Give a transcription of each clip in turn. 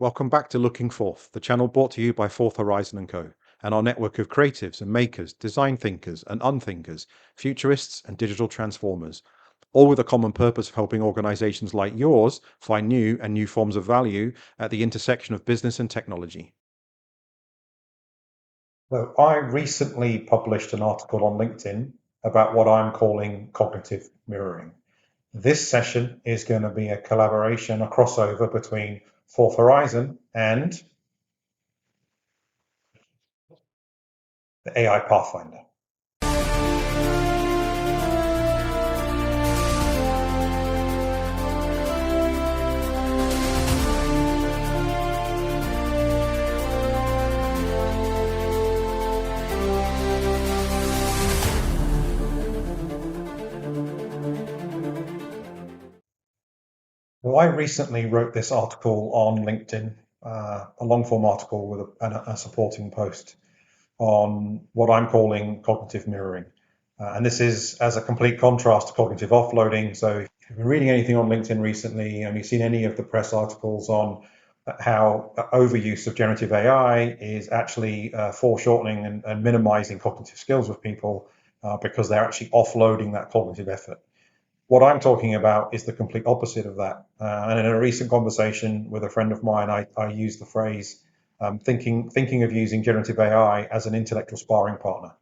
Welcome back to Looking Forth, the channel brought to you by Fourth Horizon & Co, and our network of creatives and makers, design thinkers and unthinkers, futurists and digital transformers, all with a common purpose of helping organizations like yours find new forms of value at the intersection of business and technology. So I recently published an article on LinkedIn about what I'm calling cognitive mirroring. This session is going to be a collaboration, a crossover between Fourth Horizon and the AI Pathfinder. Well, I recently wrote this article on LinkedIn, a long form article with a supporting post on what I'm calling cognitive mirroring. And this is as a complete contrast to cognitive offloading. So if you've been reading anything on LinkedIn recently and you've seen any of the press articles on how overuse of generative AI is actually foreshortening and minimizing cognitive skills with people because they're actually offloading that cognitive effort. What I'm talking about is the complete opposite of that. And in a recent conversation with a friend of mine, I used the phrase thinking of using generative AI as an intellectual sparring partner.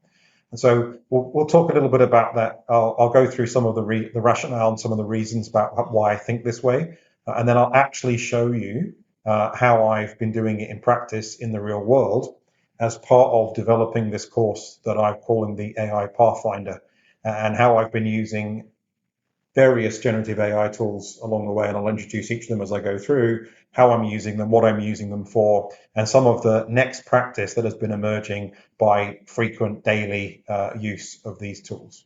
And so we'll talk a little bit about that. I'll go through some of the rationale and some of the reasons about why I think this way, and then I'll actually show you how I've been doing it in practice in the real world as part of developing this course that I'm calling the AI Pathfinder, and how I've been using various generative AI tools along the way, and I'll introduce each of them as I go through, how I'm using them, what I'm using them for, and some of the next practice that has been emerging by frequent daily use of these tools.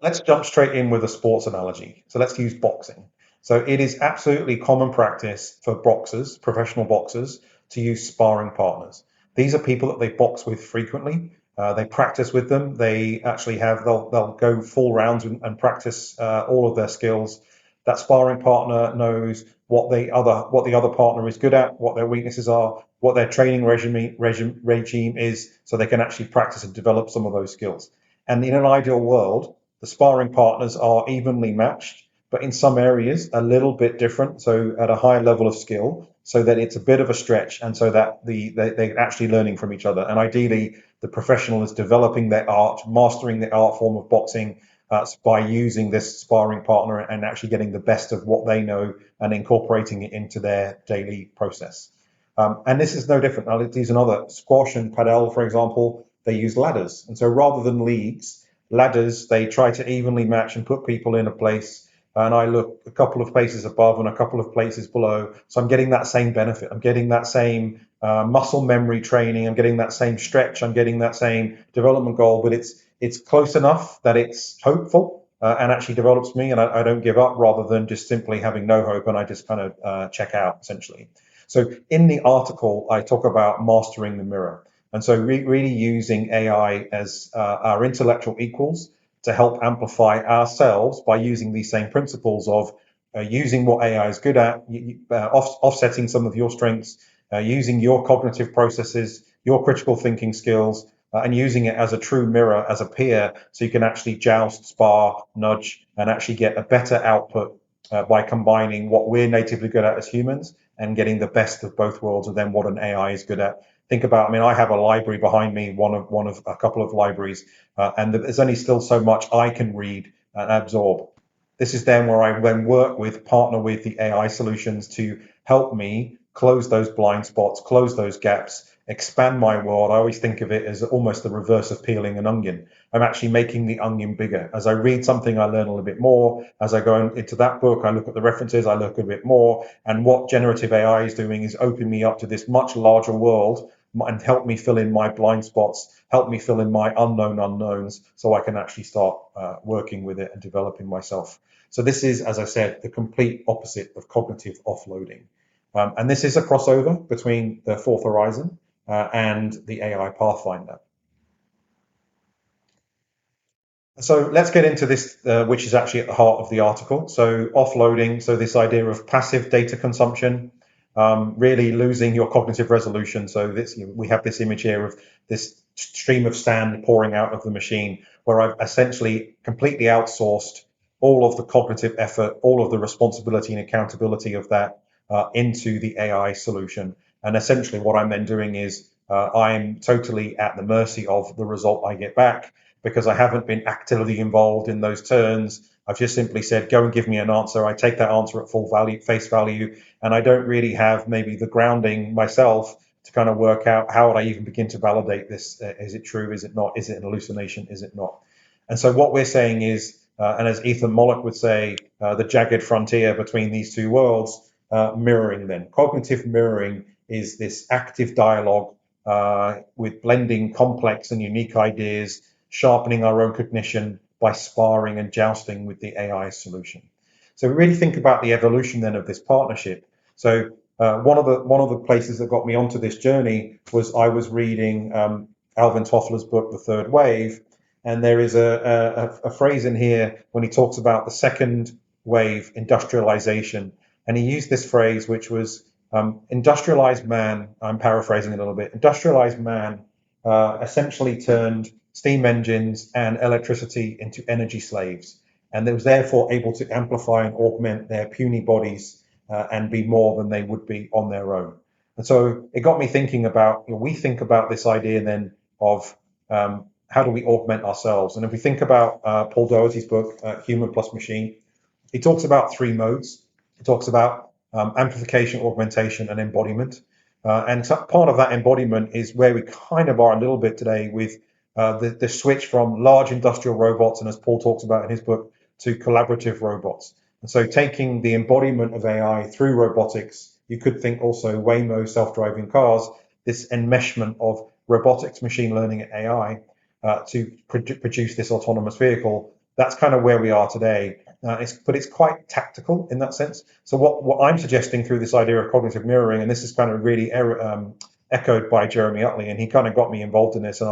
Let's jump straight in with a sports analogy. So let's use boxing. So it is absolutely common practice for boxers, professional boxers, to use sparring partners. These are people that they box with frequently. They practice with them. They actually they'll go full rounds and practice all of their skills. That sparring partner knows what the other partner is good at, what their weaknesses are, what their training regime is, so they can actually practice and develop some of those skills. And in an ideal world, the sparring partners are evenly matched, but in some areas a little bit different. So at a higher level of skill, so that it's a bit of a stretch, and so that they're actually learning from each other. And ideally, the professional is developing their art, mastering the art form of boxing by using this sparring partner and actually getting the best of what they know and incorporating it into their daily process. And this is no different. I'll use another squash and padel, for example. They use ladders, and so rather than leagues, ladders, they try to evenly match and put people in a place. And I look a couple of places above and a couple of places below. So I'm getting that same benefit. I'm getting that same muscle memory training. I'm getting that same stretch. I'm getting that same development goal, but it's close enough that it's hopeful and actually develops me, and I don't give up rather than just simply having no hope and I just kind of check out essentially. So in the article, I talk about mastering the mirror. And so really using AI as our intellectual equals to help amplify ourselves by using these same principles of using what AI is good at, offsetting some of your strengths, using your cognitive processes, your critical thinking skills, and using it as a true mirror, as a peer, so you can actually joust, spar, nudge, and actually get a better output by combining what we're natively good at as humans and getting the best of both worlds, and then what an AI is good at. Think about, I mean, I have a library behind me, one of a couple of libraries, and there's only still so much I can read and absorb. This is then where I then partner with the AI solutions to help me close those blind spots, close those gaps, expand my world. I always think of it as almost the reverse of peeling an onion. I'm actually making the onion bigger. As I read something, I learn a little bit more. As I go into that book, I look at the references, I look a bit more. And what generative AI is doing is opening me up to this much larger world and help me fill in my blind spots, help me fill in my unknown unknowns, so I can actually start working with it and developing myself. So this is, as I said, the complete opposite of cognitive offloading. And this is a crossover between the Fourth Horizon and the AI Pathfinder. So let's get into this, which is actually at the heart of the article. So offloading, so this idea of passive data consumption. really losing your cognitive resolution. So we have this image here of this stream of sand pouring out of the machine, where I've essentially completely outsourced all of the cognitive effort, all of the responsibility and accountability of that into the AI solution. And essentially what I'm then doing is I'm totally at the mercy of the result I get back, because I haven't been actively involved in those turns. I've just simply said, go and give me an answer. I take that answer at full value, face value, and I don't really have maybe the grounding myself to kind of work out how would I even begin to validate this. Is it true? Is it not? Is it an hallucination? Is it not? And so what we're saying is, and as Ethan Mollick would say, the jagged frontier between these two worlds, mirroring then. Cognitive mirroring is this active dialogue with blending complex and unique ideas, sharpening our own cognition by sparring and jousting with the AI solution. So we really think about the evolution then of this partnership. So one of the places that got me onto this journey was I was reading Alvin Toffler's book, The Third Wave, and there is a phrase in here when he talks about the second wave, industrialization, and he used this phrase, which was industrialized man. I'm paraphrasing a little bit. Industrialized man essentially turned steam engines and electricity into energy slaves, and they was therefore able to amplify and augment their puny bodies and be more than they would be on their own. And so it got me thinking about, we think about this idea then of how do we augment ourselves? And if we think about Paul Doherty's book, Human Plus Machine, he talks about three modes. He talks about amplification, augmentation, and embodiment. And part of that embodiment is where we kind of are a little bit today with the switch from large industrial robots, and as Paul talks about in his book, to collaborative robots. And so taking the embodiment of AI through robotics, you could think also Waymo, self-driving cars, this enmeshment of robotics, machine learning, and AI to produce this autonomous vehicle. That's kind of where we are today. But it's quite tactical in that sense. So what I'm suggesting through this idea of cognitive mirroring, and this is kind of really echoed by Jeremy Utley, and he kind of got me involved in this, and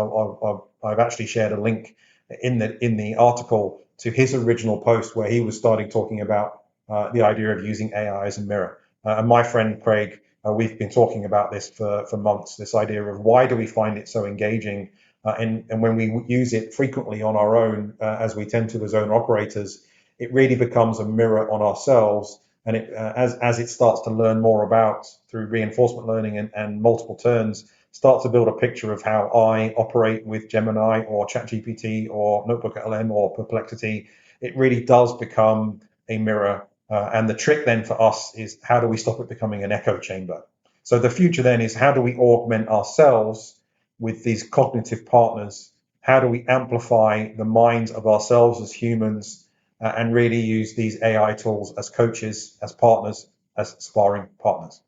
I've actually shared a link in the article to his original post where he was starting talking about the idea of using AI as a mirror. And my friend Craig, we've been talking about this for months, this idea of why do we find it so engaging, and when we use it frequently on our own, as we tend to as owner operators, it really becomes a mirror on ourselves. And as it starts to learn more about through reinforcement learning and multiple turns, start to build a picture of how I operate with Gemini or ChatGPT or NotebookLM or Perplexity, it really does become a mirror. And the trick then for us is how do we stop it becoming an echo chamber? So the future then is how do we augment ourselves with these cognitive partners? How do we amplify the minds of ourselves as humans and really use these AI tools as coaches, as partners, as sparring partners?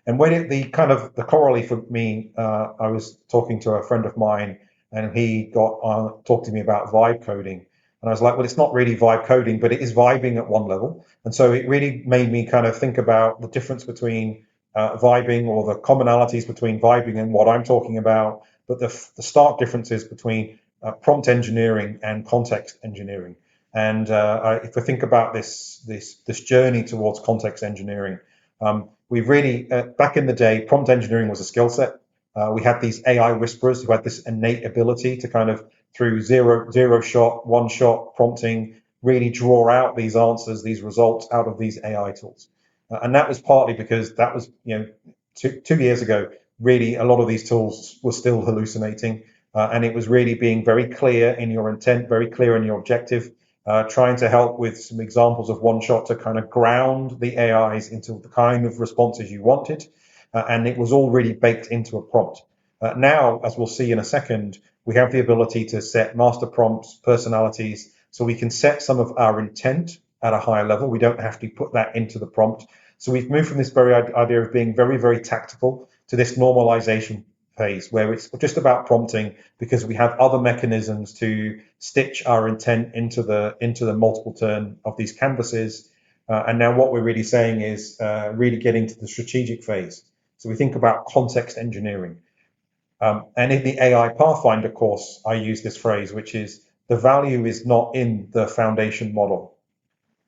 And when the corollary for me, I was talking to a friend of mine, and he got talked to me about vibe coding, and I was like, well, it's not really vibe coding, but it is vibing at one level. And so it really made me kind of think about the difference between vibing, or the commonalities between vibing and what I'm talking about, but the stark differences between prompt engineering and context engineering. And if we think about this journey towards context engineering, we really, back in the day, prompt engineering was a skill set. We had these AI whisperers who had this innate ability to kind of, through zero shot, one shot prompting, really draw out these answers, these results out of these AI tools. And that was partly because that was, 2 years ago, really a lot of these tools were still hallucinating. And it was really being very clear in your intent, very clear in your objective, trying to help with some examples of one shot to kind of ground the AIs into the kind of responses you wanted. And it was all really baked into a prompt. Now, as we'll see in a second, we have the ability to set master prompts, personalities, so we can set some of our intent at a higher level. We don't have to put that into the prompt. So we've moved from this very idea of being very, very tactical to this normalization phase where it's just about prompting, because we have other mechanisms to stitch our intent into the multiple turn of these canvases. And now what we're really saying is really getting to the strategic phase. So we think about context engineering. And in the AI Pathfinder course, I use this phrase, which is the value is not in the foundation model.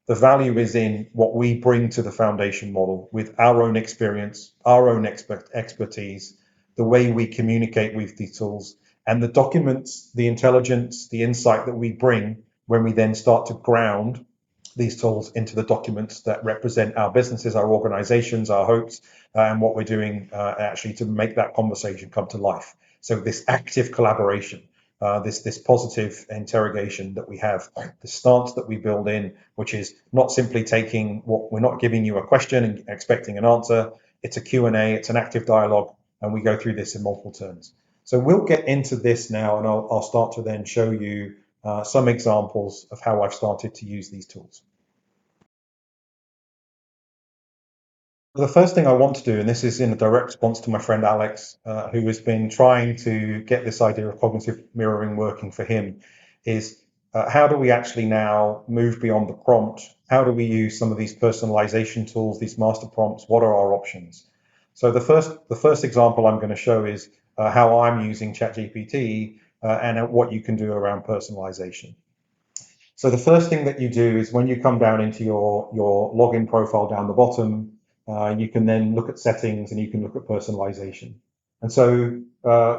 The value is in what we bring to the foundation model with our own experience, our own expertise, the way we communicate with these tools, and the documents, the intelligence, the insight that we bring when we then start to ground these tools into the documents that represent our businesses, our organizations, our hopes, and what we're doing actually to make that conversation come to life. So this active collaboration, this positive interrogation that we have, the stance that we build in, which is not simply taking what we're not giving you a question and expecting an answer. It's a Q&A, it's an active dialogue, and we go through this in multiple turns. So we'll get into this now, and I'll start to then show you some examples of how I've started to use these tools. The first thing I want to do, and this is in a direct response to my friend Alex, who has been trying to get this idea of cognitive mirroring working for him, is how do we actually now move beyond the prompt? How do we use some of these personalization tools, these master prompts? What are our options? So the first example I'm going to show is how I'm using ChatGPT and what you can do around personalization. So the first thing that you do is when you come down into your login profile down the bottom, you can then look at settings and you can look at personalization. And so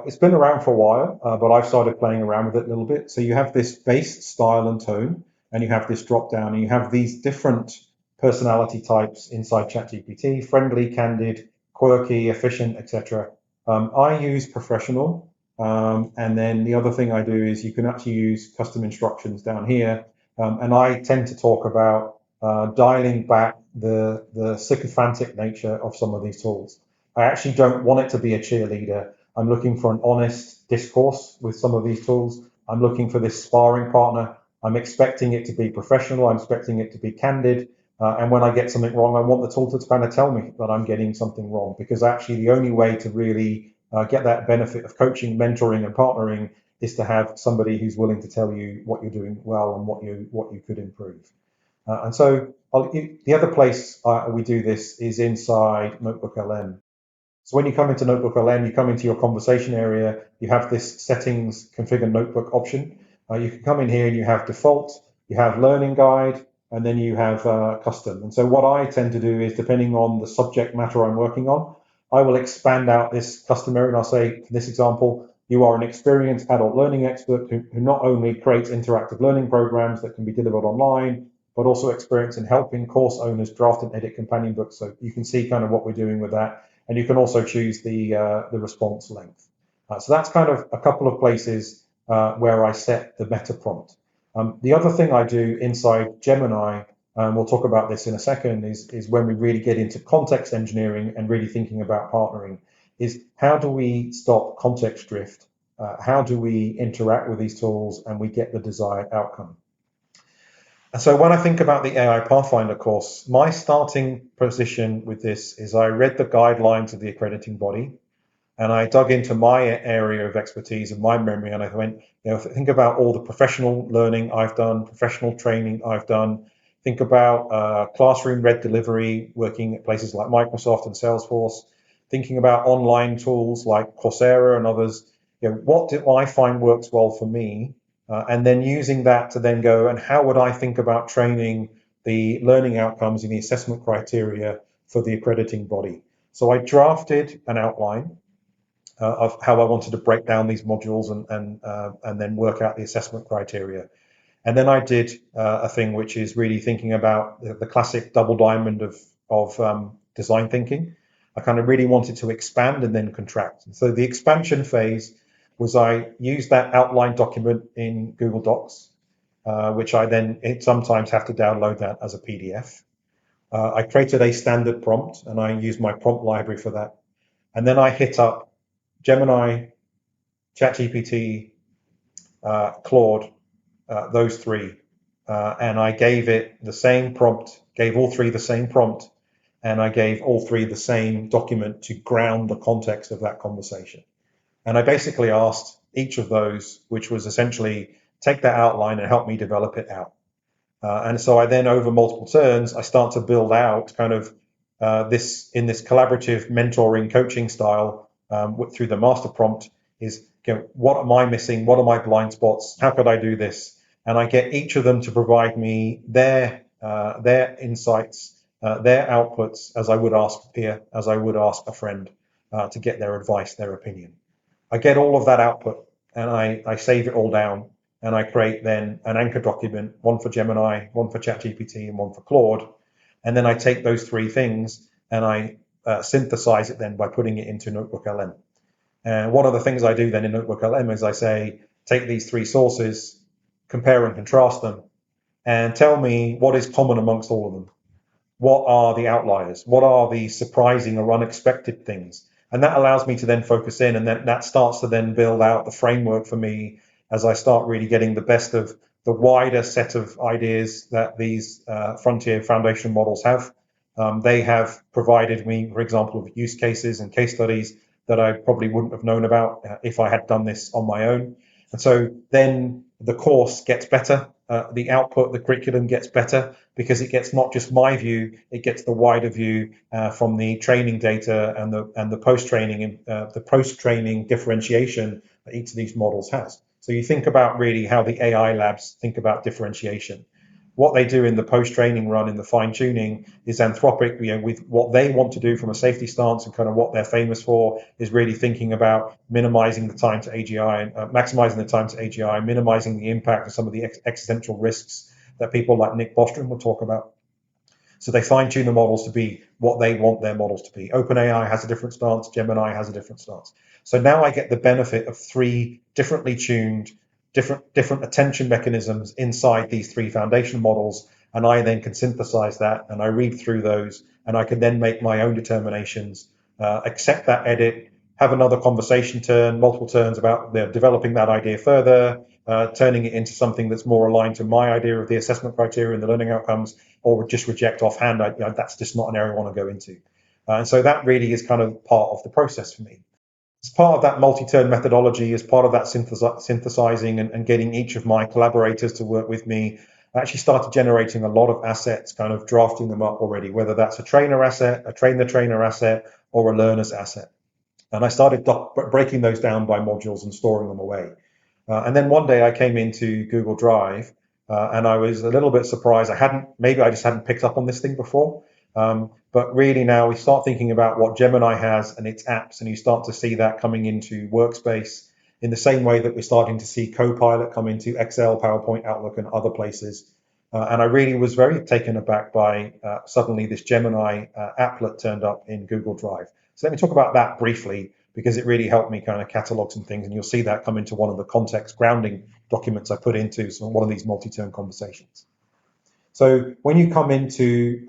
it's been around for a while, but I've started playing around with it a little bit. So you have this base style and tone, and you have this drop down, and you have these different personality types inside ChatGPT: friendly, candid, quirky, efficient, etc. I use professional. And then the other thing I do is you can actually use custom instructions down here. And I tend to talk about dialing back the sycophantic nature of some of these tools. I actually don't want it to be a cheerleader. I'm looking for an honest discourse with some of these tools. I'm looking for this sparring partner. I'm expecting it to be professional. I'm expecting it to be candid. And when I get something wrong, I want the tool to kind of tell me that I'm getting something wrong, because actually the only way to really get that benefit of coaching, mentoring, and partnering is to have somebody who's willing to tell you what you're doing well and what you could improve. And so the other place we do this is inside NotebookLM. So when you come into NotebookLM, you come into your conversation area, you have this settings configure notebook option. You can come in here and you have default, you have learning guide, and then you have custom. And so what I tend to do is, depending on the subject matter I'm working on, I will expand out this custom area and I'll say, for this example, you are an experienced adult learning expert who not only creates interactive learning programs that can be delivered online, but also experience in helping course owners draft and edit companion books. So you can see kind of what we're doing with that. And you can also choose the response length. So that's kind of a couple of places where I set the meta prompt. The other thing I do inside Gemini, and we'll talk about this in a second, is when we really get into context engineering and really thinking about partnering, is how do we stop context drift? How do we interact with these tools and we get the desired outcome? And so when I think about the AI Pathfinder course, my starting position with this is I read the guidelines of the accrediting body and I dug into my area of expertise and my memory, and I went, think about all the professional learning I've done, professional training I've done. Think about classroom read delivery, working at places like Microsoft and Salesforce. Thinking about online tools like Coursera and others. What do I find works well for me? And then using that to then go, and how would I think about training the learning outcomes and the assessment criteria for the accrediting body? So I drafted an outline of how I wanted to break down these modules and then work out the assessment criteria. And then I did a thing which is really thinking about the classic double diamond of design thinking. I kind of really wanted to expand and then contract. So the expansion phase was I used that outline document in Google Docs, which I then sometimes have to download that as a PDF. I created a standard prompt and I used my prompt library for that. And then I hit up Gemini, ChatGPT, Claude, those three, and I gave it the same prompt, gave all three the same prompt, and I gave all three the same document to ground the context of that conversation. And I basically asked each of those, which was essentially take that outline and help me develop it out. And so I then, over multiple turns, I start to build out kind of this in this collaborative mentoring coaching style through the master prompt is, what am I missing? What are my blind spots? How could I do this? And I get each of them to provide me their their insights, their outputs, as I would ask a peer, as I would ask a friend, to get their advice, their opinion. I get all of that output and I save it all down, and I create then an anchor document, one for Gemini, one for ChatGPT, and one for Claude. And then I take those three things and I synthesize it then by putting it into NotebookLM. And one of the things I do then in NotebookLM is I say, take these three sources, compare and contrast them, and tell me what is common amongst all of them. What are the outliers? What are the surprising or unexpected things? And that allows me to then focus in, and that starts to then build out the framework for me as I start really getting the best of the wider set of ideas that these frontier foundation models have. They have provided me, for example, with use cases and case studies that I probably wouldn't have known about if I had done this on my own. And so then the course gets better, the output, the curriculum gets better, because it gets not just my view, it gets the wider view from the training data and the post training differentiation that each of these models has. So you think about really how the AI labs think about differentiation. What they do in the post-training run, in the fine-tuning, is Anthropic, with what they want to do from a safety stance and kind of what they're famous for, is really thinking about minimizing the time to AGI and maximizing the time to AGI, minimizing the impact of some of the existential risks that people like Nick Bostrom will talk about. So they fine-tune the models to be what they want their models to be. OpenAI has a different stance, Gemini has a different stance. So now I get the benefit of three differently tuned, different attention mechanisms inside these three foundation models, and I then can synthesize that, and I read through those, and I can then make my own determinations, accept that edit, have another conversation turn, multiple turns about developing that idea further, turning it into something that's more aligned to my idea of the assessment criteria and the learning outcomes, or just reject offhand. That's just not an area I want to go into. And so that really is kind of part of the process for me. As part of that multi-turn methodology, as part of that synthesizing and getting each of my collaborators to work with me, I actually started generating a lot of assets, kind of drafting them up already, whether that's a trainer asset, a train the trainer asset, or a learner's asset. And I started breaking those down by modules and storing them away. And then one day I came into Google Drive, and I was a little bit surprised. Maybe I just hadn't picked up on this thing before. But really now we start thinking about what Gemini has and its apps, and you start to see that coming into Workspace in the same way that we're starting to see Copilot come into Excel, PowerPoint, Outlook, and other places. And I really was very taken aback by suddenly this Gemini applet turned up in Google Drive. So let me talk about that briefly, because it really helped me kind of catalog some things, and you'll see that come into one of the context grounding documents I put into one of these multi-turn conversations. So when you come into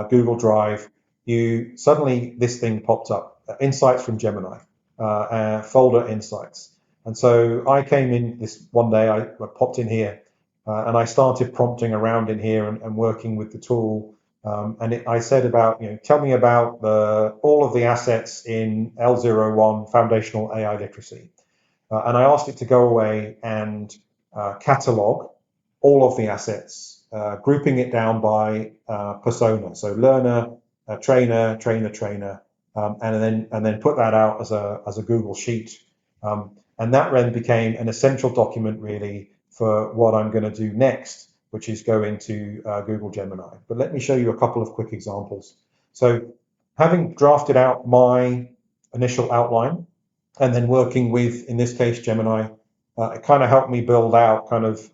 Google Drive, this thing popped up, insights from Gemini, folder insights. And so I came in this one day, I popped in here, and I started prompting around in here and working with the tool. I said about, tell me about all of the assets in L01 foundational AI literacy. And I asked it to go away and catalog all of the assets, grouping it down by persona. So learner, trainer, trainer, and then put that out as a Google Sheet. And that then became an essential document really for what I'm going to do next, which is go into Google Gemini. But let me show you a couple of quick examples. So having drafted out my initial outline and then working with, in this case, Gemini, it kind of helped me build out kind of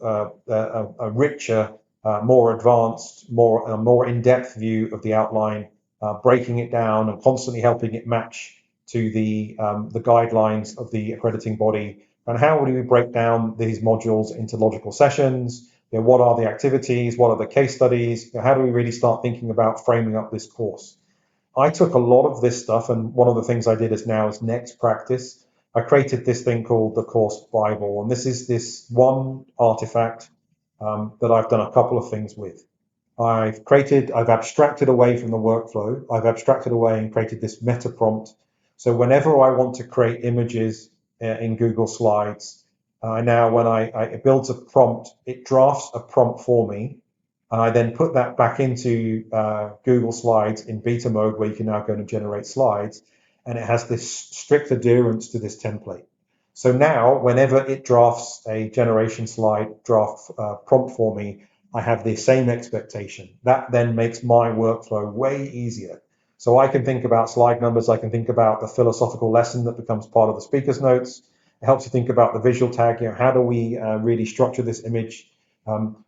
a richer, more advanced, more in-depth view of the outline, breaking it down and constantly helping it match to the guidelines of the accrediting body. And how do we break down these modules into logical sessions? What are the activities? What are the case studies? How do we really start thinking about framing up this course? I took a lot of this stuff, and one of the things I did is next practice. I created this thing called the Course Bible, and this is this one artifact that I've done a couple of things with. I've abstracted away from the workflow. I've abstracted away and created this meta prompt. So whenever I want to create images in Google Slides, now when it builds a prompt, it drafts a prompt for me. And I then put that back into Google Slides in beta mode, where you can now go and generate slides. And it has this strict adherence to this template. So now, whenever it drafts a generation slide draft prompt for me, I have the same expectation. That then makes my workflow way easier. So I can think about slide numbers. I can think about the philosophical lesson that becomes part of the speaker's notes. It helps you think about the visual tag. How do we really structure this image?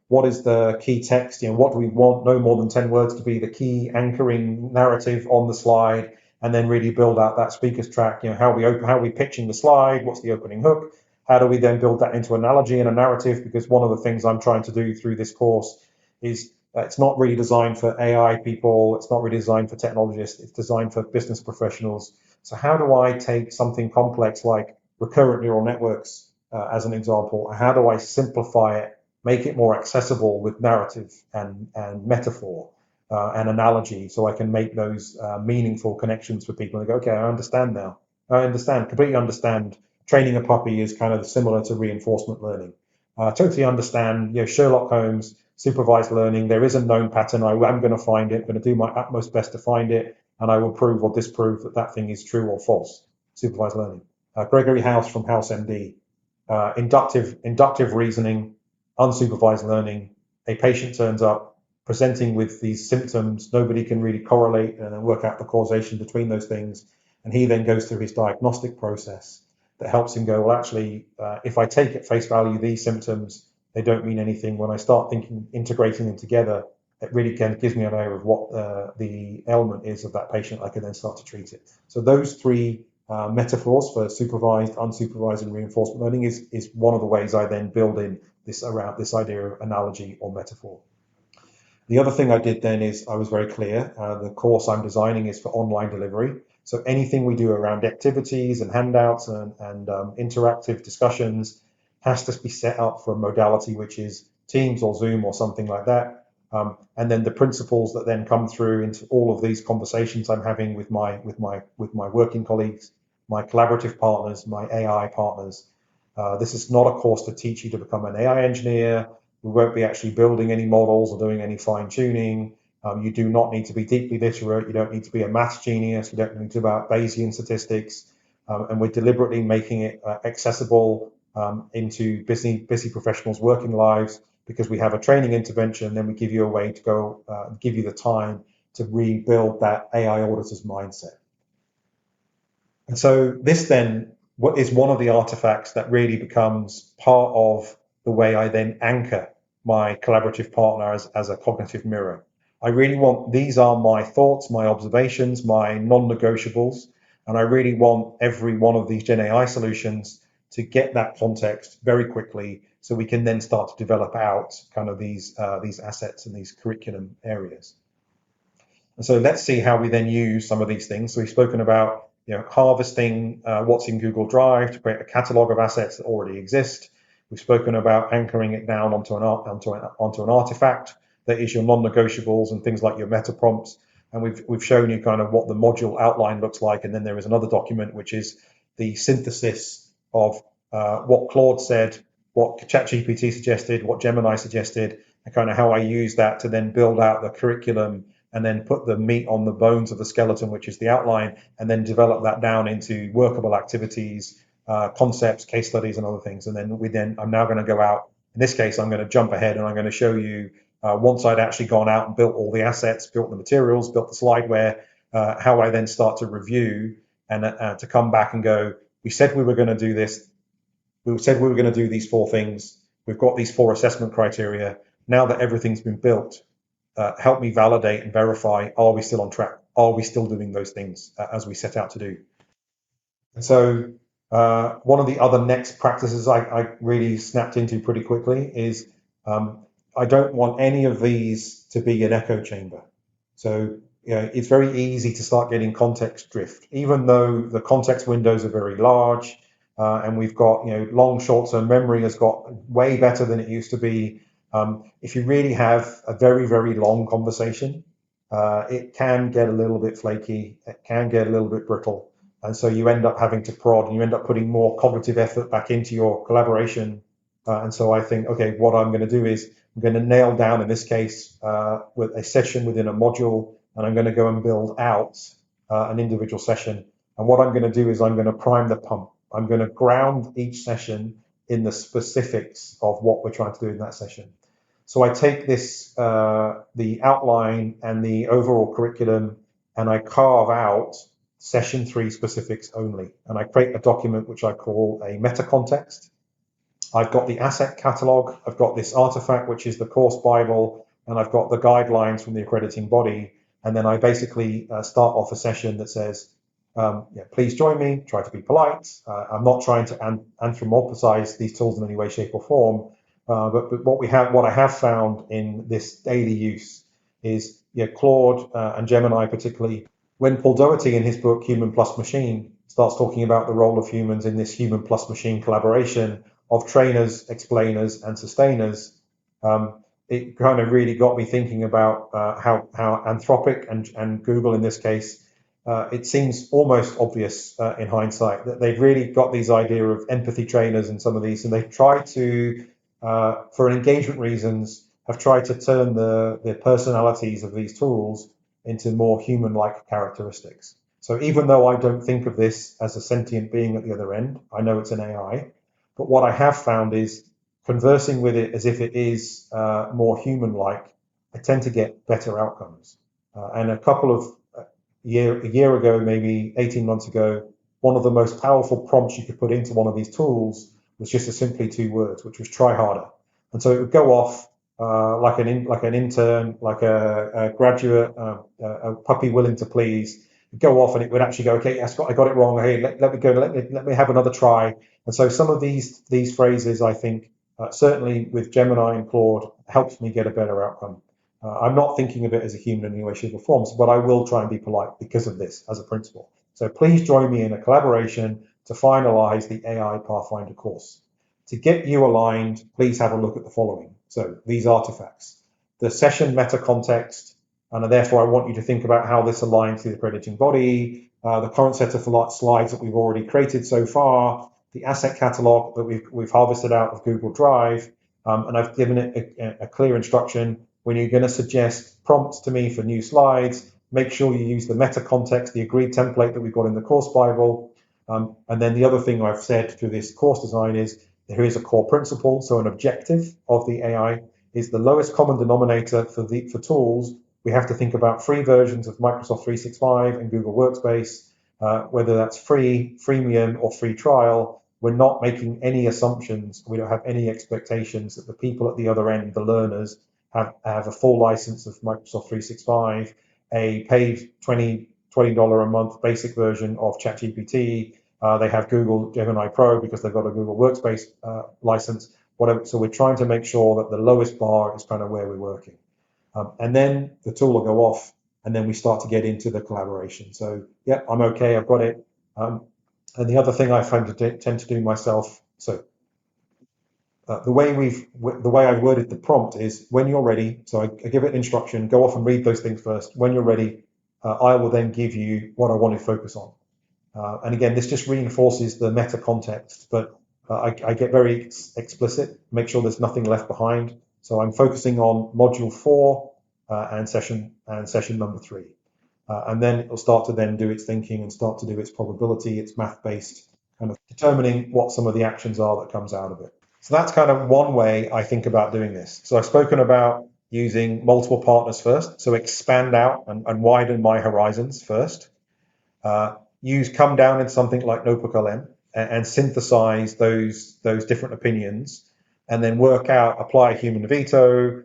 What is the key text? What do we want? No more than 10 words to be the key anchoring narrative on the slide, and then really build out that speaker's track. How are we pitching the slide? What's the opening hook? How do we then build that into analogy and a narrative? Because one of the things I'm trying to do through this course is it's not really designed for AI people. It's not really designed for technologists. It's designed for business professionals. So how do I take something complex like recurrent neural networks as an example? How do I simplify it, make it more accessible with narrative and metaphor and analogy, so I can make those meaningful connections for people and go, okay, I understand now. I understand, completely understand. Training a puppy is kind of similar to reinforcement learning. Totally understand, Sherlock Holmes, supervised learning. There is a known pattern. I'm going to find it. I'm going to do my utmost best to find it, and I will prove or disprove that that thing is true or false. Supervised learning. Gregory House from House MD. Inductive reasoning, unsupervised learning. A patient turns up presenting with these symptoms. Nobody can really correlate and work out the causation between those things. And he then goes through his diagnostic process that helps him go, well, actually, if I take at face value these symptoms, they don't mean anything. When I start thinking, integrating them together, it really gives me an idea of what the ailment is of that patient. I can then start to treat it. So those three metaphors for supervised, unsupervised, and reinforcement learning is one of the ways I then build in this around this idea of analogy or metaphor. The other thing I did then is I was very clear. The course I'm designing is for online delivery. So anything we do around activities and handouts and interactive discussions has to be set up for a modality which is Teams or Zoom or something like that. And then the principles that then come through into all of these conversations I'm having with my working colleagues, my collaborative partners, my AI partners. This is not a course to teach you to become an AI engineer. We won't be actually building any models or doing any fine tuning. You do not need to be deeply literate. You don't need to be a maths genius. You don't need to about Bayesian statistics. And we're deliberately making it accessible into busy professionals' working lives, because we have a training intervention. Then we give you a way to go, give you the time to rebuild that AI auditor's mindset. And so this then what is one of the artifacts that really becomes part of the way I then anchor my collaborative partner as a cognitive mirror. I really want, these are my thoughts, my observations, my non-negotiables, and I really want every one of these Gen AI solutions to get that context very quickly, so we can then start to develop out kind of these assets and these curriculum areas. And so let's see how we then use some of these things. So we've spoken about harvesting what's in Google Drive to create a catalog of assets that already exist. We've spoken about anchoring it down onto an artifact that is your non-negotiables and things like your meta prompts. And we've shown you kind of what the module outline looks like. And then there is another document which is the synthesis of what Claude said, what ChatGPT suggested, what Gemini suggested, and kind of how I use that to then build out the curriculum and then put the meat on the bones of the skeleton, which is the outline, and then develop that down into workable activities, concepts, case studies, and other things. And then I'm now going to go out. In this case, I'm going to jump ahead and I'm going to show you once I'd actually gone out and built all the assets, built the materials, built the slideware, how I then start to review and to come back and go, we said we were going to do this. We said we were going to do these 4 things. We've got these 4 assessment criteria. Now that everything's been built, help me validate and verify, are we still on track? Are we still doing those things as we set out to do? And so one of the other next practices I really snapped into pretty quickly is I don't want any of these to be an echo chamber. So it's very easy to start getting context drift, even though the context windows are very large and we've got long short-term memory has got way better than it used to be. If you really have a very, very long conversation, it can get a little bit flaky, it can get a little bit brittle. And so you end up having to prod and you end up putting more cognitive effort back into your collaboration. And so I think, okay, what I'm going to do is I'm going to nail down, in this case, with a session within a module, and I'm going to go and build out an individual session. And what I'm going to do is I'm going to prime the pump. I'm going to ground each session in the specifics of what we're trying to do in that session. So I take this, the outline and the overall curriculum, and I carve out session 3 specifics only. And I create a document which I call a meta context. I've got the asset catalog, I've got this artifact, which is the course Bible, and I've got the guidelines from the accrediting body. And then I basically start off a session that says, please join me, try to be polite. I'm not trying to anthropomorphize these tools in any way, shape, or form. But what I have found in this daily use is Claude and Gemini particularly. When Paul Doherty in his book Human Plus Machine starts talking about the role of humans in this human plus machine collaboration of trainers, explainers, and sustainers, it kind of really got me thinking about how Anthropic and Google in this case, it seems almost obvious in hindsight that they've really got these idea of empathy trainers and some of these, and they've tried to, for engagement reasons, have tried to turn the personalities of these tools into more human-like characteristics. So even though I don't think of this as a sentient being at the other end, I know it's an AI, but what I have found is conversing with it as if it is more human-like, I tend to get better outcomes. And a year ago, maybe 18 months ago, one of the most powerful prompts you could put into one of these tools was just simply 2 words, which was try harder. And so it would go off like an intern, like a graduate, a puppy willing to please. It'd go off and it would actually go, okay, yes, I got it wrong. Hey, let me go. Let me have another try. And so some of these phrases, I think, certainly with Gemini and Claude, helps me get a better outcome. I'm not thinking of it as a human in any way, shape, or form, but I will try and be polite because of this as a principle. So please join me in a collaboration to finalize the AI Pathfinder course. To get you aligned, please have a look at the following. So these artifacts, the session meta context, and therefore I want you to think about how this aligns to the accrediting body, the current set of slides that we've already created so far, the asset catalog that we've harvested out of Google Drive, and I've given it a clear instruction. When you're going to suggest prompts to me for new slides, make sure you use the meta context, the agreed template that we've got in the course Bible. And then the other thing I've said through this course design is here is a core principle. So an objective of the AI is the lowest common denominator for tools. We have to think about free versions of Microsoft 365 and Google Workspace, whether that's free, freemium, or free trial. We're not making any assumptions. We don't have any expectations that the people at the other end, the learners, have a full license of Microsoft 365, a paid $20 a month basic version of ChatGPT. They have Google Gemini Pro because they've got a Google Workspace license, whatever. So we're trying to make sure that the lowest bar is kind of where we're working. And then the tool will go off, and then we start to get into the collaboration. So, yeah, I'm okay, I've got it. And the other thing I tend to do myself, so the way I've worded the prompt is when you're ready. So I give it an instruction, go off and read those things first. When you're ready, I will then give you what I want to focus on. And again, this just reinforces the meta context, but I get very explicit, make sure there's nothing left behind. So I'm focusing on module 4 and session number 3. And then it'll start to then do its thinking and start to do its probability, its math-based kind of determining what some of the actions are that comes out of it. So that's kind of one way I think about doing this. So I've spoken about using multiple partners first, so expand out and widen my horizons first. Come down in something like NotebookLM and synthesize those different opinions, and then work out, apply a human veto,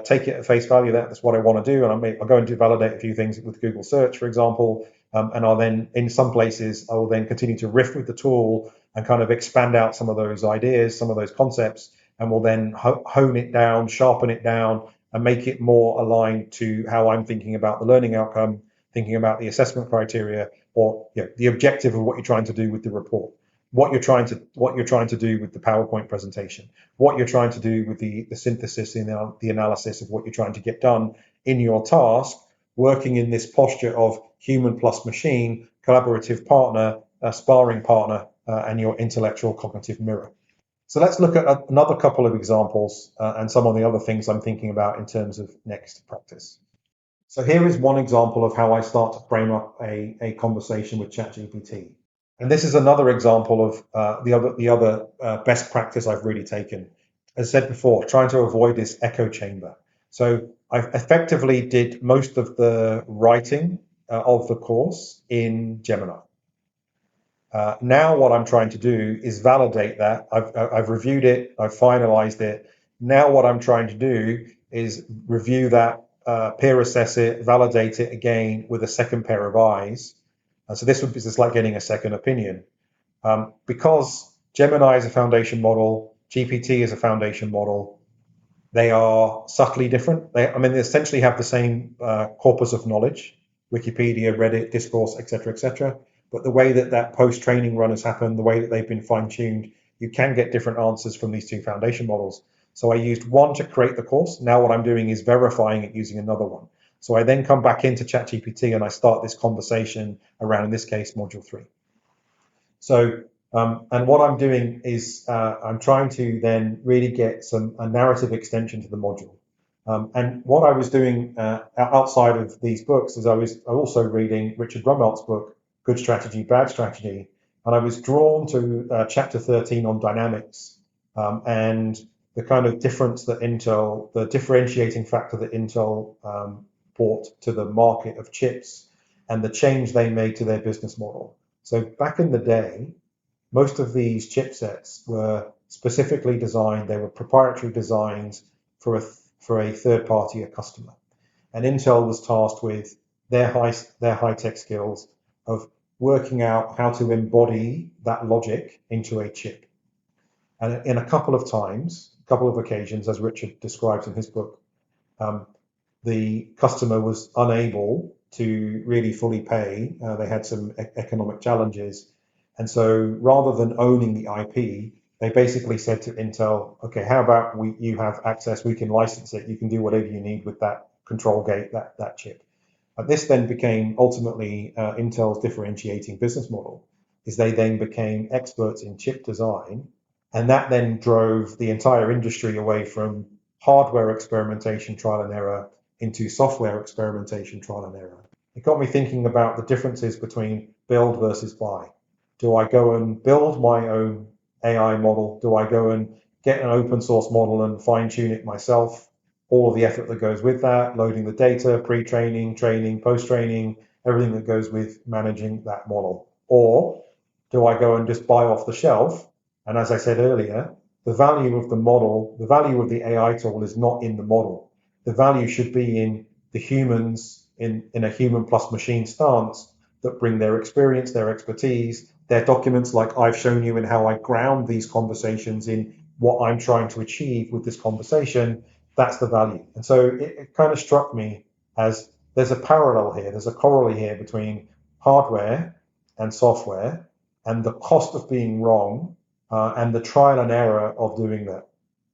take it at face value. That's what I want to do, and I'll go into validate a few things with Google Search, for example, and I'll then, in some places, I will then continue to riff with the tool and kind of expand out some of those ideas, some of those concepts, and will then hone it down, sharpen it down, and make it more aligned to how I'm thinking about the learning outcome, thinking about the assessment criteria, or the objective of what you're trying to do with the report, what you're trying to do with the PowerPoint presentation, what you're trying to do with the synthesis and the analysis of what you're trying to get done in your task, working in this posture of human plus machine, collaborative partner, sparring partner, and your intellectual cognitive mirror. So let's look at another couple of examples and some of the other things I'm thinking about in terms of next practice. So here is one example of how I start to frame up a conversation with ChatGPT. And this is another example of the other best practice I've really taken. as I said before, trying to avoid this echo chamber. So I effectively did most of the writing of the course in Gemini. Now what I'm trying to do is validate that. I've reviewed it, I've finalized it. Now what I'm trying to do is review that, peer assess it, validate it again with a second pair of eyes. So this would be just like getting a second opinion. Because Gemini is a foundation model, GPT is a foundation model, they are subtly different. They essentially have the same corpus of knowledge, Wikipedia, Reddit, Discourse, etc., etc. But the way that that post-training run has happened, the way that they've been fine-tuned, you can get different answers from these two foundation models. So I used one to create the course. Now what I'm doing is verifying it using another one. So I then come back into ChatGPT and I start this conversation around, in this case, module 3. So, and what I'm doing is I'm trying to then really get a narrative extension to the module. And what I was doing outside of these books is I was also reading Richard Rummelt's book, Good Strategy, Bad Strategy, and I was drawn to chapter 13 on dynamics and the kind of difference that Intel, the differentiating factor that Intel brought to the market of chips and the change they made to their business model. So back in the day, most of these chipsets were specifically designed, they were proprietary designs for a third party, a customer. And Intel was tasked with their high-tech skills of working out how to embody that logic into a chip. And in a couple of occasions, as Richard describes in his book, the customer was unable to really fully pay. They had some economic challenges. And so rather than owning the IP, they basically said to Intel, okay, how about you have access, we can license it, you can do whatever you need with that control gate, that chip. This then became ultimately Intel's differentiating business model, is they then became experts in chip design, and that then drove the entire industry away from hardware experimentation, trial and error, into software experimentation, trial and error. It got me thinking about the differences between build versus buy. Do I go and build my own AI model? Do I go and get an open source model and fine tune it myself? All of the effort that goes with that, loading the data, pre-training, training, post-training, everything that goes with managing that model. Or do I go and just buy off the shelf? And as I said earlier, the value of the model, the value of the AI tool is not in the model. The value should be in the humans in a human plus machine stance that bring their experience, their expertise, their documents, like I've shown you in how I ground these conversations in what I'm trying to achieve with this conversation. That's the value. And so it kind of struck me as there's a parallel here, there's a corollary here between hardware and software and the cost of being wrong and the trial and error of doing that.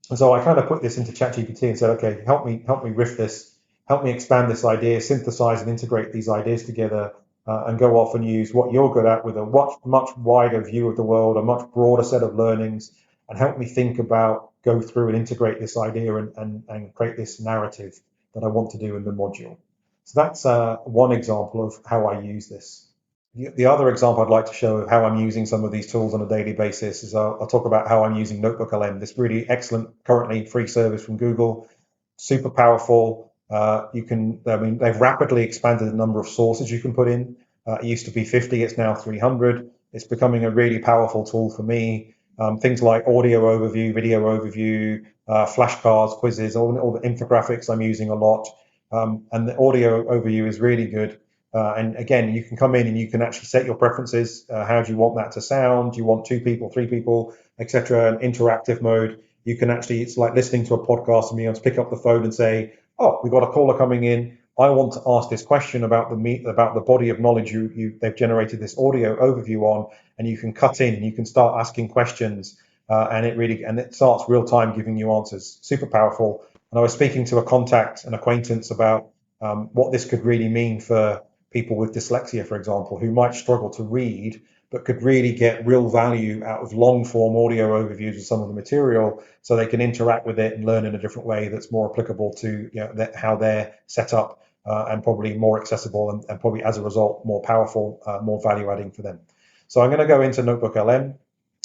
And so I kind of put this into ChatGPT and said, okay, help me riff this, help me expand this idea, synthesize and integrate these ideas together, and go off and use what you're good at with a much wider view of the world, a much broader set of learnings, and help me think about, go through and integrate this idea and create this narrative that I want to do in the module. So that's one example of how I use this. The other example I'd like to show of how I'm using some of these tools on a daily basis is I'll talk about how I'm using NotebookLM, this really excellent, currently free service from Google, super powerful. They've rapidly expanded the number of sources you can put in. It used to be 50, it's now 300. It's becoming a really powerful tool for me. Things like audio overview, video overview, flashcards, quizzes, all the infographics I'm using a lot. And the audio overview is really good. And again, you can come in and you can actually set your preferences. How do you want that to sound? Do you want 2 people, 3 people, etc.? An interactive mode. You can actually, it's like listening to a podcast and being able to pick up the phone and say, oh, we've got a caller coming in. I want to ask this question about the body of knowledge they've generated this audio overview on, and you can cut in and you can start asking questions, and it starts real time giving you answers. Super powerful. And I was speaking to a contact, an acquaintance, about what this could really mean for people with dyslexia, for example, who might struggle to read, but could really get real value out of long form audio overviews of some of the material, so they can interact with it and learn in a different way that's more applicable to how they're set up, and probably more accessible and probably as a result more powerful, more value adding for them. So I'm going to go into NotebookLM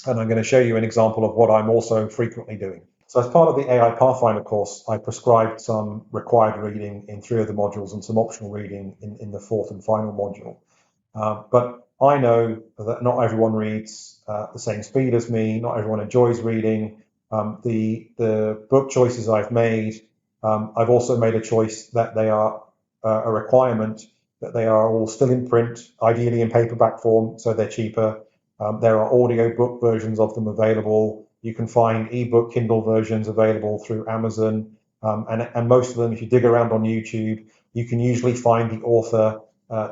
and I'm going to show you an example of what I'm also frequently doing. So as part of the AI Pathfinder course, I prescribed some required reading in 3 of the modules and some optional reading in the 4th and final module. But I know that not everyone reads the same speed as me. Not everyone enjoys reading. The book choices I've made, I've also made a choice that they are a requirement, that they are all still in print, ideally in paperback form, so they're cheaper. There are audio book versions of them available. You can find ebook Kindle versions available through Amazon. And most of them, if you dig around on YouTube, you can usually find the author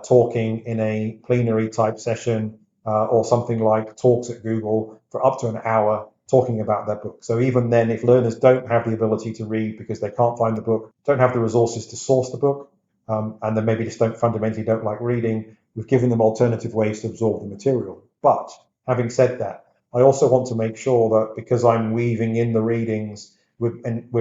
talking in a plenary type session or something like talks at Google for up to an hour talking about their book. So even then, if learners don't have the ability to read because they can't find the book, don't have the resources to source the book, and then maybe just fundamentally don't like reading, we've given them alternative ways to absorb the material. But having said that, I also want to make sure that because I'm weaving in the readings and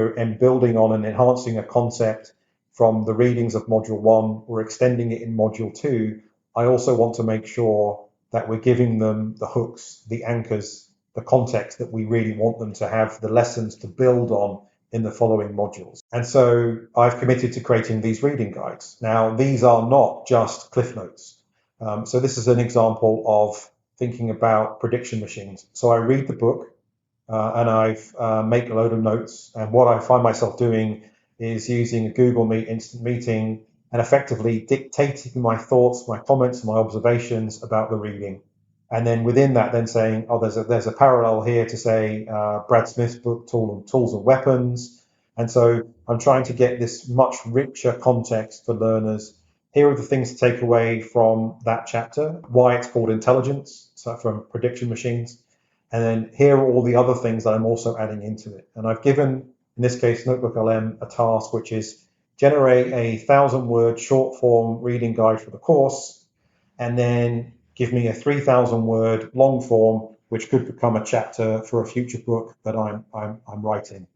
building on and enhancing a concept from the readings of module 1, we're extending it in module 2. I also want to make sure that we're giving them the hooks, the anchors, the context that we really want them to have, the lessons to build on in the following modules. And so I've committed to creating these reading guides. Now, these are not just cliff notes. So this is an example of thinking about prediction machines. So I read the book and I make a load of notes. And what I find myself doing is using a Google Meet instant meeting and effectively dictating my thoughts, my comments, my observations about the reading. And then within that, then saying, oh, there's a parallel here to say Brad Smith's book, Tools and Weapons. And so I'm trying to get this much richer context for learners. Here are the things to take away from that chapter, why it's called intelligence, so from prediction machines. And then here are all the other things that I'm also adding into it. And I've given, in this case, NotebookLM a task, which is generate a 1,000-word short form reading guide for the course, and then give me a 3,000-word long form, which could become a chapter for a future book that I'm writing.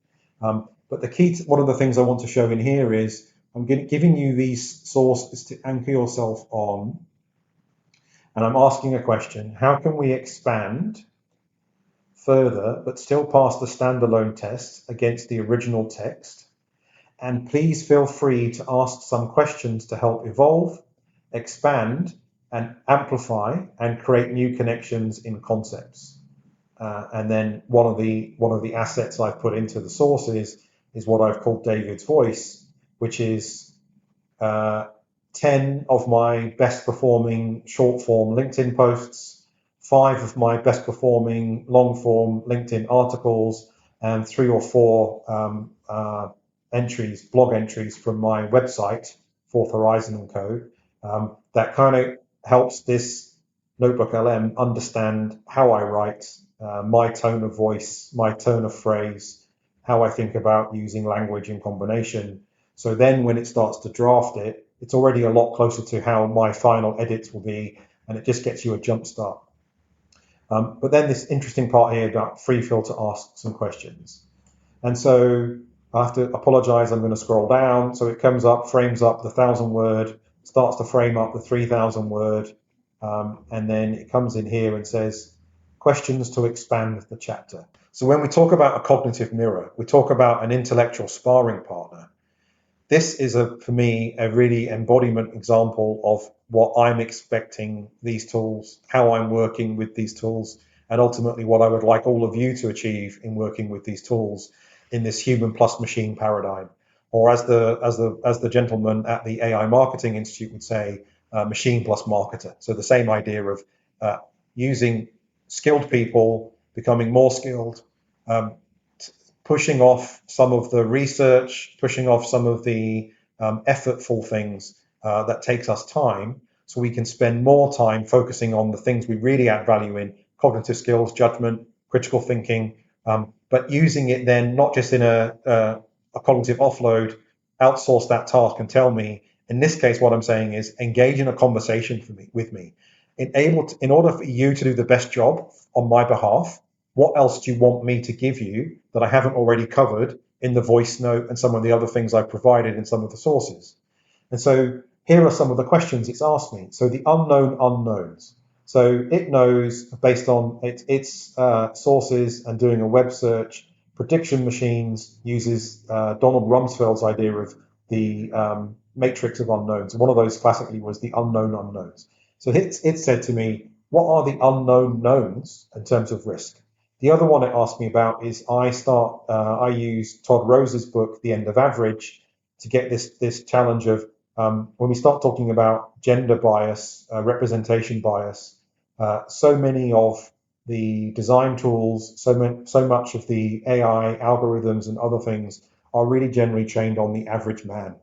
But the key to one of the things I want to show in here is I'm giving you these sources to anchor yourself on, and I'm asking a question: how can we expand further but still pass the standalone test against the original text? And please feel free to ask some questions to help evolve, expand, and amplify and create new connections in concepts. And then one of the assets I've put into the sources is what I've called David's Voice, which is 10 of my best performing short form LinkedIn posts, 5 of my best performing long form LinkedIn articles, and 3 or 4 blog entries from my website, Fourth Horizon & Co. That kind of helps this NotebookLM understand how I write, my tone of voice, my tone of phrase, how I think about using language in combination. So then when it starts to draft it, it's already a lot closer to how my final edits will be, and it just gets you a jump start. But then this interesting part here about free fill to ask some questions. And so I have to apologize, I'm going to scroll down. So it comes up, frames up the 1,000-word, starts to frame up the 3,000-word, and then it comes in here and says, questions to expand the chapter. So when we talk about a cognitive mirror, we talk about an intellectual sparring partner. This is, for me, a really embodiment example of what I'm expecting these tools, how I'm working with these tools, and ultimately what I would like all of you to achieve in working with these tools in this human plus machine paradigm, or as the gentleman at the AI Marketing Institute would say, machine plus marketer. So the same idea of using skilled people, becoming more skilled, pushing off some of the research, pushing off some of the effortful things that takes us time, so we can spend more time focusing on the things we really add value in: cognitive skills, judgment, critical thinking, but using it then not just in a cognitive offload, outsource that task and tell me. In this case, what I'm saying is engage in a conversation with me. In order for you to do the best job on my behalf, what else do you want me to give you that I haven't already covered in the voice note and some of the other things I've provided in some of the sources? And so here are some of the questions it's asked me. So the unknown unknowns. So it knows, based on its sources and doing a web search, Prediction machines uses Donald Rumsfeld's idea of the matrix of unknowns. And one of those classically was the unknown unknowns. So it said to me, what are the unknown knowns in terms of risk? The other one it asked me about is I use Todd Rose's book, The End of Average, to get this challenge of when we start talking about gender bias, representation bias, so many of the design tools, so much of the AI algorithms and other things are really generally trained on the average man.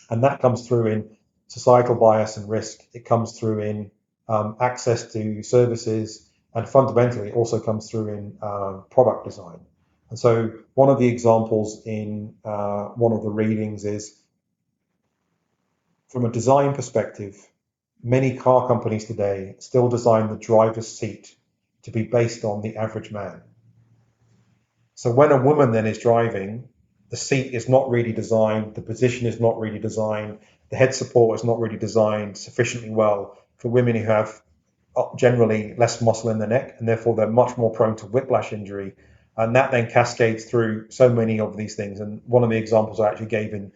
And that comes through in societal bias and risk. It comes through in access to services, and fundamentally, it also comes through in product design. And so, one of the examples in one of the readings is from a design perspective, many car companies today still design the driver's seat to be based on the average man. So when a woman then is driving, the seat is not really designed, the position is not really designed, the head support is not really designed sufficiently well for women who have generally less muscle in the neck, and therefore they're much more prone to whiplash injury. And that then cascades through so many of these things. And one of the examples I actually gave in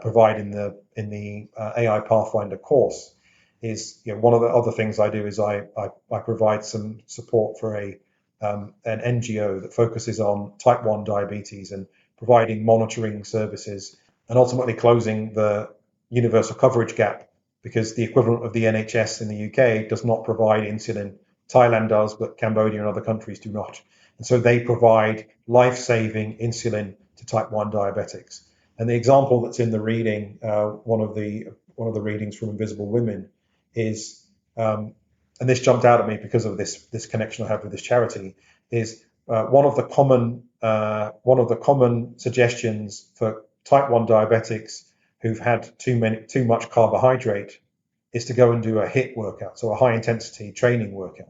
provide in the AI Pathfinder course is, one of the other things I do is I provide some support for an NGO that focuses on type 1 diabetes and providing monitoring services and ultimately closing the universal coverage gap, because the equivalent of the NHS in the UK does not provide insulin. Thailand does, but Cambodia and other countries do not. And so they provide life-saving insulin to type 1 diabetics. And the example that's in the reading, one of the readings from Invisible Women, is, and this jumped out at me because of this connection I have with this charity, is one of the common suggestions for type 1 diabetics who've had too much carbohydrate is to go and do a HIIT workout, so a high intensity training workout.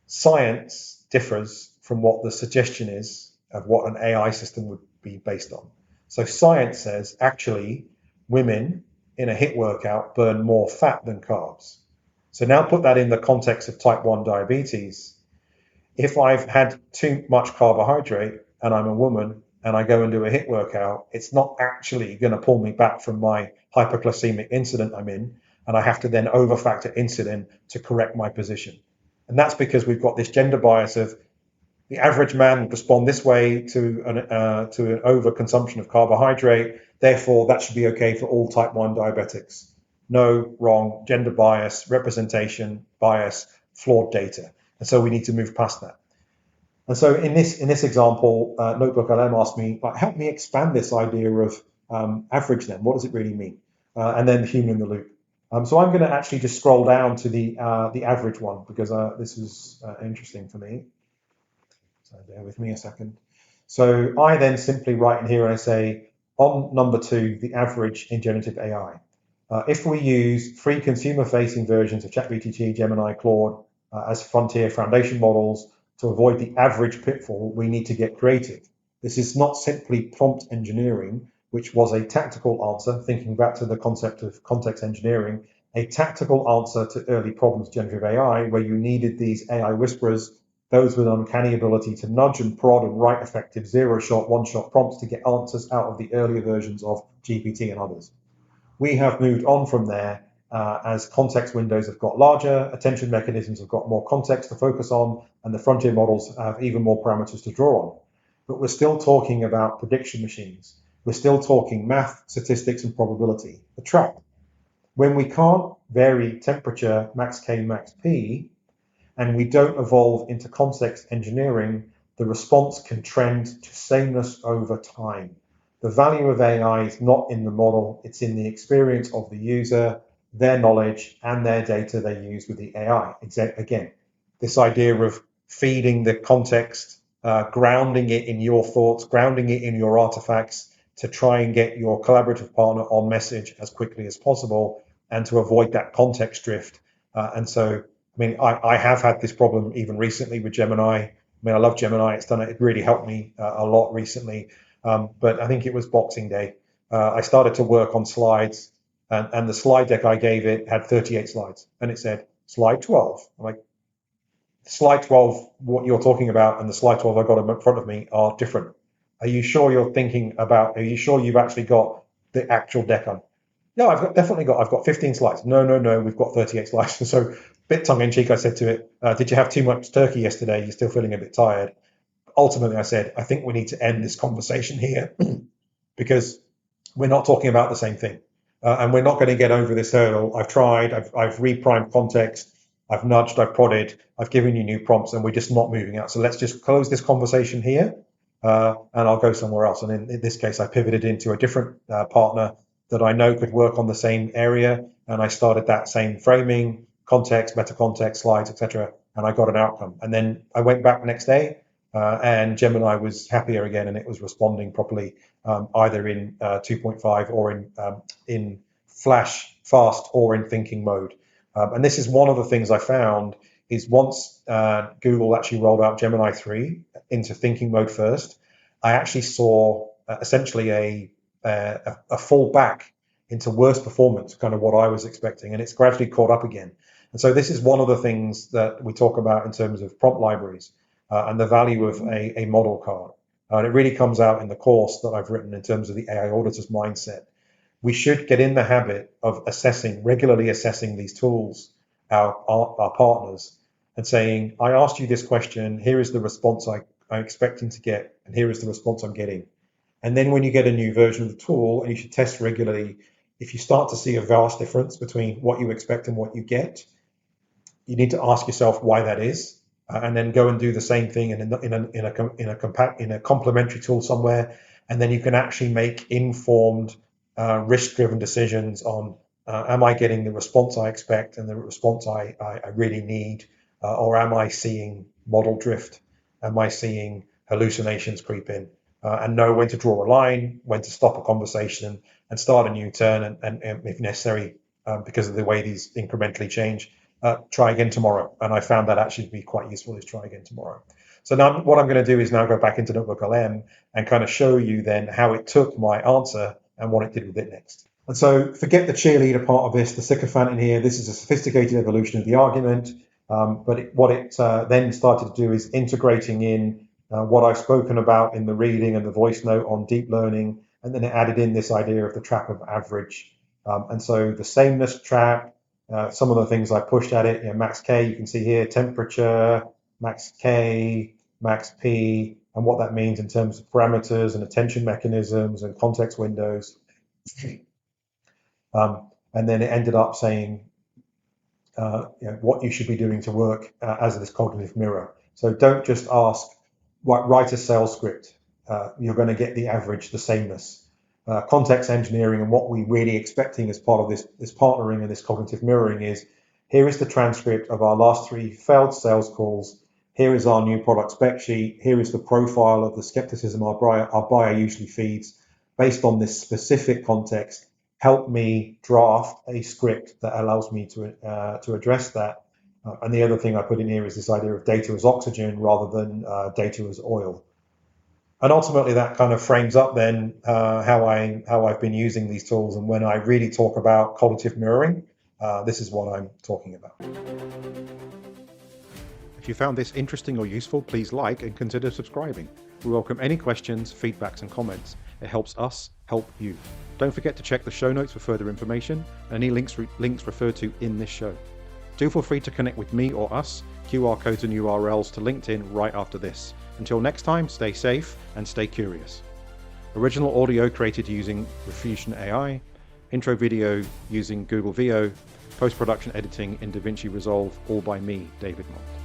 Science differs from what the suggestion is of what an AI system would be based on. So science says actually women in a HIIT workout burn more fat than carbs. So now put that in the context of type 1 diabetes. If I've had too much carbohydrate and I'm a woman and I go and do a HIIT workout, it's not actually going to pull me back from my hyperglycemic incident I'm in, and I have to then overfactor insulin to correct my position. And that's because we've got this gender bias of the average man would respond this way to an overconsumption of carbohydrate, therefore that should be okay for all type 1 diabetics. No, wrong, gender bias, representation bias, flawed data. And so we need to move past that. And so in this example, NotebookLM asked me, help me expand this idea of average then. What does it really mean? And then the human in the loop. So I'm going to actually just scroll down to the average one, because this was interesting for me. So bear with me a second. So I then simply write in here and I say, on number 2, the average in generative AI. If we use free consumer-facing versions of ChatGPT, Gemini, Claude as frontier foundation models to avoid the average pitfall, we need to get creative. This is not simply prompt engineering, which was a tactical answer, thinking back to the concept of context engineering, a tactical answer to early problems of generative AI, where you needed these AI whisperers, those with an uncanny ability to nudge and prod and write effective zero-shot, one-shot prompts to get answers out of the earlier versions of GPT and others. We have moved on from there as context windows have got larger, attention mechanisms have got more context to focus on, and the frontier models have even more parameters to draw on. But we're still talking about prediction machines. We're still talking math, statistics, and probability. The trap. When we can't vary temperature, max K, max P, and we don't evolve into context engineering, the response can trend to sameness over time. The value of AI is not in the model, it's in the experience of the user, their knowledge, and their data they use with the AI. Again, this idea of feeding the context, grounding it in your thoughts, grounding it in your artifacts to try and get your collaborative partner on message as quickly as possible and to avoid that context drift. And so I have had this problem even recently with Gemini. I love Gemini. It really helped me a lot recently. But I think it was Boxing Day. I started to work on slides, and the slide deck I gave it had 38 slides, and it said slide 12. I'm like, slide 12, what you're talking about, and the slide 12 I've got in front of me are different. Are you sure are you sure you've actually got the actual deck on? No, I've got 15 slides. No, we've got 38 slides. So, bit tongue in cheek, I said to it, did you have too much turkey yesterday? You're still feeling a bit tired. Ultimately, I said, I think we need to end this conversation here because we're not talking about the same thing. And we're not going to get over this hurdle. I've tried, I've reprimed context, I've nudged, I've prodded, I've given you new prompts, and we're just not moving out. So let's just close this conversation here, and I'll go somewhere else. And in this case, I pivoted into a different partner that I know could work on the same area, and I started that same framing, context, meta context, slides, etc., and I got an outcome. And then I went back the next day, and Gemini was happier again, and it was responding properly, either in 2.5 or in flash fast or in thinking mode. And this is one of the things I found is once Google actually rolled out Gemini 3 into thinking mode first, I actually saw essentially a fall back into worse performance, kind of what I was expecting, and it's gradually caught up again. And so this is one of the things that we talk about in terms of prompt libraries and the value of a model card. And it really comes out in the course that I've written in terms of the AI auditor's mindset. We should get in the habit of regularly assessing these tools, our partners, and saying, I asked you this question, here is the response I'm expecting to get, and here is the response I'm getting. And then when you get a new version of the tool, and you should test regularly, if you start to see a vast difference between what you expect and what you get, you need to ask yourself why that is, and then go and do the same thing in a complementary tool somewhere, and then you can actually make informed, risk-driven decisions on am I getting the response I expect and the response I really need, or am I seeing model drift? Am I seeing hallucinations creep in? And know when to draw a line, when to stop a conversation and start a new turn, and if necessary, because of the way these incrementally change, try again tomorrow. And I found that actually to be quite useful, is try again tomorrow. So now what I'm going to do is now go back into NotebookLM and kind of show you then how it took my answer and what it did with it next. And so forget the cheerleader part of this, the sycophant in here. This is a sophisticated evolution of the argument. But what it then started to do is integrating in what I've spoken about in the reading and the voice note on deep learning. And then it added in this idea of the trap of average. And so the sameness trap, some of the things I pushed at it, max K, you can see here, temperature, max K, max P, and what that means in terms of parameters and attention mechanisms and context windows. And then it ended up saying what you should be doing to work as this cognitive mirror. So don't just ask, write a sales script. You're going to get the average, the sameness. Context engineering and what we're really expecting as part of this partnering and this cognitive mirroring is, here is the transcript of our last 3 failed sales calls. Here is our new product spec sheet. Here is the profile of the skepticism our buyer usually feeds. Based on this specific context, help me draft a script that allows me to address that. And the other thing I put in here is this idea of data as oxygen rather than data as oil. And ultimately, that kind of frames up then how I've been using these tools. And when I really talk about cognitive mirroring, this is what I'm talking about. If you found this interesting or useful, please like and consider subscribing. We welcome any questions, feedbacks and comments. It helps us help you. Don't forget to check the show notes for further information and any links referred to in this show. Do feel free to connect with me or us, QR codes and URLs to LinkedIn right after this. Until next time, stay safe and stay curious. Original audio created using Refusion AI, intro video using Google VO, post-production editing in DaVinci Resolve, all by me, David Mott.